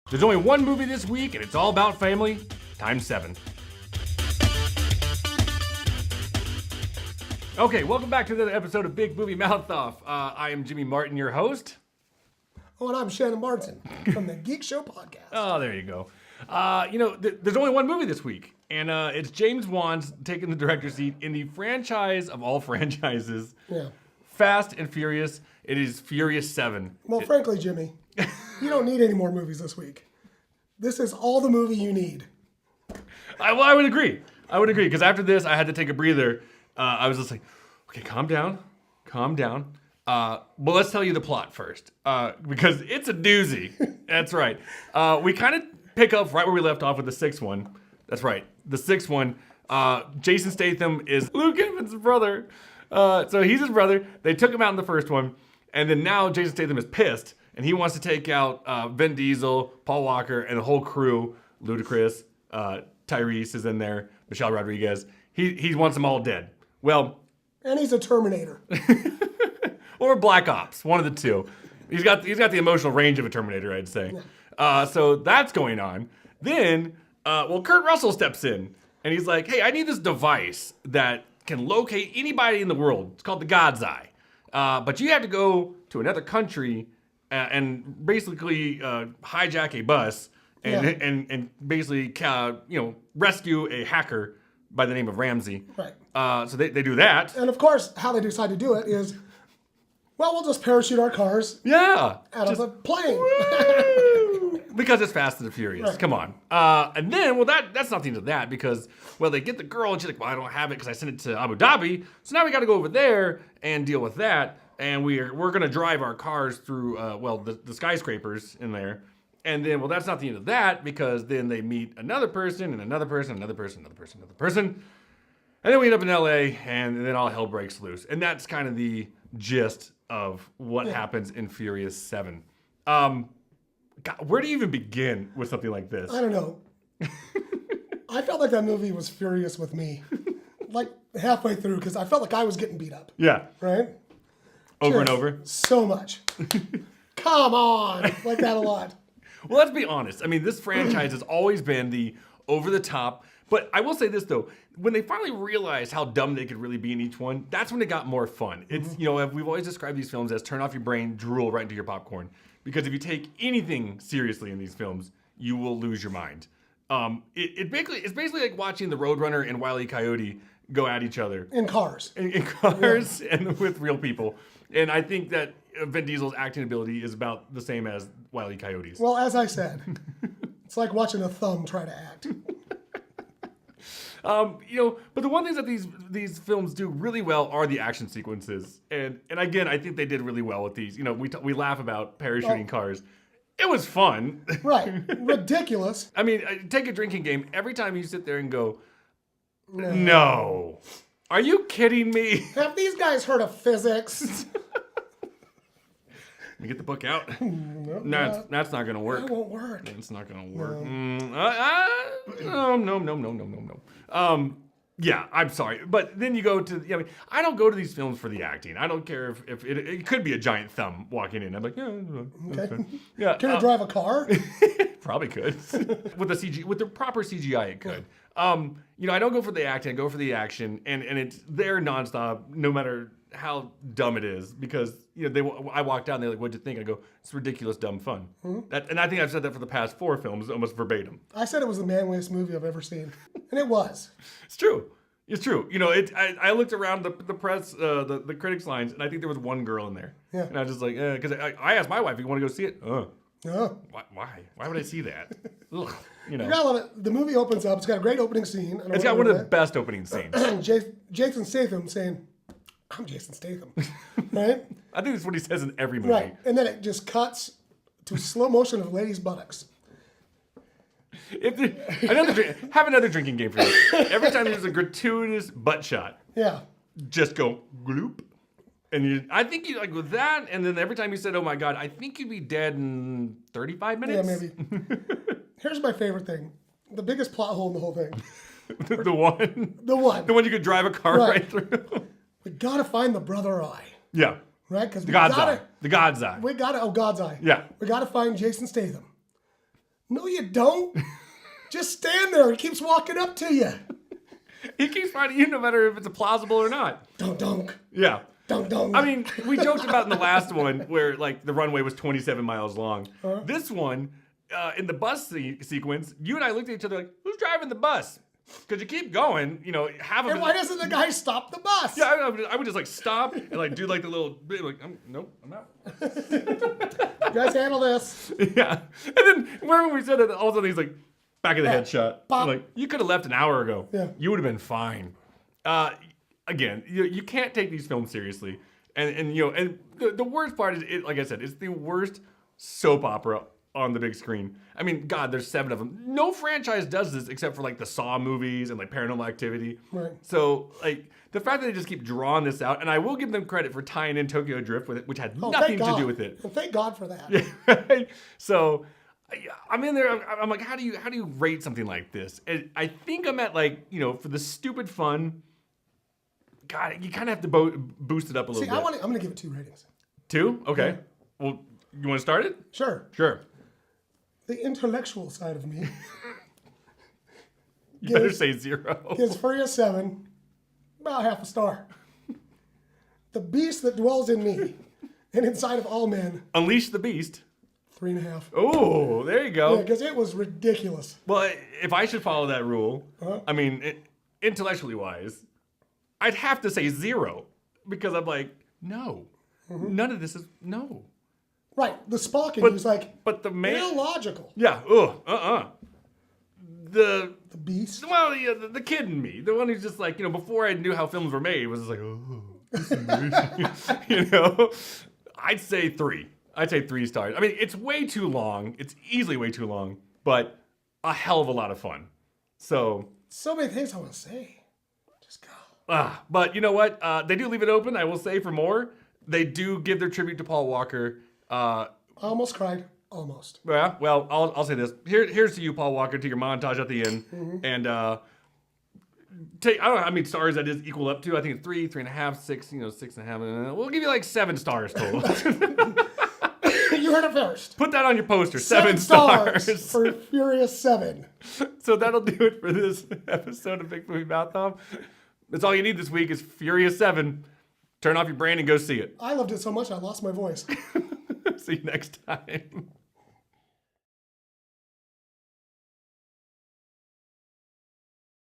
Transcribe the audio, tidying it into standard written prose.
There's only one movie this week, and it's all about family, times 7. Okay, welcome back to another episode of Big Movie Mouth Off. I am Jimmy Martin, your host. Oh, and I'm Shannon Barnson from the Geek Show podcast. Oh, there you go. There's only one movie this week, and it's James Wan's taking the director's seat in the franchise of all franchises. Yeah. Fast and Furious. It is Furious 7. Well, frankly, Jimmy, you don't need any more movies this week. This is all the movie you need. I would agree. Because after this, I had to take a breather. I was just like, okay, calm down. Well, let's tell you the plot first, because it's a doozy. That's right. We kind of pick up right where we left off with the sixth one. That's right. The sixth one, Jason Statham is Luke Evans' brother. So he's his brother. They took him out in the first one. And then now Jason Statham is pissed. And he wants to take out Vin Diesel, Paul Walker, and the whole crew. Ludacris, Tyrese is in there. Michelle Rodriguez. He wants them all dead. Well... And he's a Terminator. Or Black Ops, one of the two. He's got the emotional range of a Terminator, I'd say. Yeah. So that's going on. Then, Kurt Russell steps in, and he's like, hey, I need this device that can locate anybody in the world. It's called the God's Eye. But you have to go to another country and basically hijack a bus and basically rescue a hacker by the name of Ramsey. Right. So they do that. And of course, how they decide to do it is, well, we'll just parachute our cars out of the plane. Because it's Fast and the Furious. Right. Come on. And then, that's nothing to that because, they get the girl and she's like, well, I don't have it because I sent it to Abu Dhabi. So now we got to go over there and deal with that. And we're going to drive our cars through, the skyscrapers in there. And then, that's not the end of that because then they meet another person and another person, another person, another person, another person. And then we end up in LA and then all hell breaks loose. And that's kind of the gist of what happens in Furious 7. God, where do you even begin with something like this? I don't know. I felt like that movie was furious with me. Like halfway through because I felt like I was getting beat up. Yeah. Right? Over and over? So much. Come on. Like that a lot. Well, let's be honest. I mean, this franchise has always been the over-the-top. But I will say this, though. When they finally realized how dumb they could really be in each one, that's when it got more fun. It's, we've always described these films as turn off your brain, drool right into your popcorn. Because if you take anything seriously in these films, you will lose your mind. It's basically like watching the Roadrunner and Wile E. Coyote go at each other. In cars. In cars and with real people. And I think that Vin Diesel's acting ability is about the same as Wile E. Coyote's. Well, as I said, it's like watching a thumb try to act. But the one thing that these films do really well are the action sequences. And again, I think they did really well with these. We laugh about parachuting cars. It was fun. Right. Ridiculous. I mean, take a drinking game. Every time you sit there and go, no. Are you kidding me? Have these guys heard of physics? You get the book out. No, that's not going to work. It won't work. It's not going to work. No. Yeah, I'm sorry. But then you go to, I don't go to these films for the acting. I don't care if it could be a giant thumb walking in. I'm like, okay. Yeah. Can it drive a car? Probably could. With the proper CGI, it could. I don't go for the acting. I go for the action, and it's there nonstop, no matter how dumb it is. Because I walked out and they're like, "What'd you think?" I go, "It's ridiculous, dumb fun." Mm-hmm. And I think I've said that for the past 4 films, almost verbatim. I said it was the manliest movie I've ever seen, and it was. It's true. It's true. I looked around the press, the critics lines, and I think there was one girl in there. Yeah. And I was just like, because I asked my wife, "You want to go see it?" Oh. Why? Why would I see that? Ugh, You gotta love it. The movie opens up. It's got a great opening scene. It's got one of the best opening scenes. Jason Statham saying, "I'm Jason Statham," right? I think that's what he says in every movie. Right, and then it just cuts to slow motion of ladies' buttocks. Have another drinking game for you. Every time there's a gratuitous butt shot, just go gloop. And I think you like with that, and then every time you said, "Oh my God," I think you'd be dead in 35 minutes. Yeah, maybe. Here's my favorite thing: the biggest plot hole in the whole thing. The one. The one you could drive a car right through. We gotta find the brother eye. Yeah. Right, because the God's eye. The God's eye. We gotta. Oh, God's eye. Yeah. We gotta find Jason Statham. No, you don't. Just stand there. He keeps walking up to you. He keeps finding you no matter if it's plausible or not. Dunk, dunk. Yeah. Dunk, dunk. I mean, we joked about in the last one where like the runway was 27 miles long. This one, in the bus sequence, you and I looked at each other like, who's driving the bus? Because you keep going, you know, half of and it. why doesn't the guy stop the bus? Yeah, I would just like stop and like do like the little bit like, nope, I'm out. You guys handle this. Yeah. And then wherever we said it, all of a sudden he's like, back of the head shot. Pop. Like, you could have left an hour ago. Yeah. You would have been fine. Again, you can't take these films seriously. And you know, and the worst part is, like I said, it's the worst soap opera on the big screen. I mean, God, there's 7 of them. No franchise does this except for like the Saw movies and like Paranormal Activity. Right. So like the fact that they just keep drawing this out, and I will give them credit for tying in Tokyo Drift with it, which had nothing to do with it. And thank God for that. Yeah. So I'm in there. I'm like, how do you rate something like this? And I think I'm at like, you know, for the stupid fun. God, you kind of have to boost it up a little See, bit. I'm going to give it 2 ratings. 2? Okay. Yeah. Well, you want to start it? Sure. Sure. The intellectual side of me You better say 0. gives Furious 7 about half a star. The beast that dwells in me and inside of all men, Unleash the Beast. 3.5. Oh, there you go. Yeah, because it was ridiculous. Well, if I should follow that rule, Uh-huh. I mean, intellectually wise, I'd have to say 0 because I'm like, no, none of this is no. Right. The Spock was like, But the man, illogical. yeah, the Beast. well, the kid in me, the one who's just like, you know, before I knew how films were made, was just like, oh, this is amazing. You know, I'd say 3. I'd say 3 stars. I mean, it's way too long. It's easily way too long, but a hell of a lot of fun. So many things I want to say. Just go. But you know what? They do leave it open, I will say, for more. They do give their tribute to Paul Walker. I almost cried. Almost. Yeah, well, I'll say this. Here's to you, Paul Walker, to your montage at the end. And take, I don't know how many stars that is equal up to. I think it's 3, 3.5, 6, 6.5. We'll give you like 7 stars total. You heard it first. Put that on your poster. 7 stars for Furious 7. So that'll do it for this episode of Big Movie Mouth Off. That's all you need this week is Furious 7. Turn off your brain and go see it. I loved it so much I lost my voice. See you next time.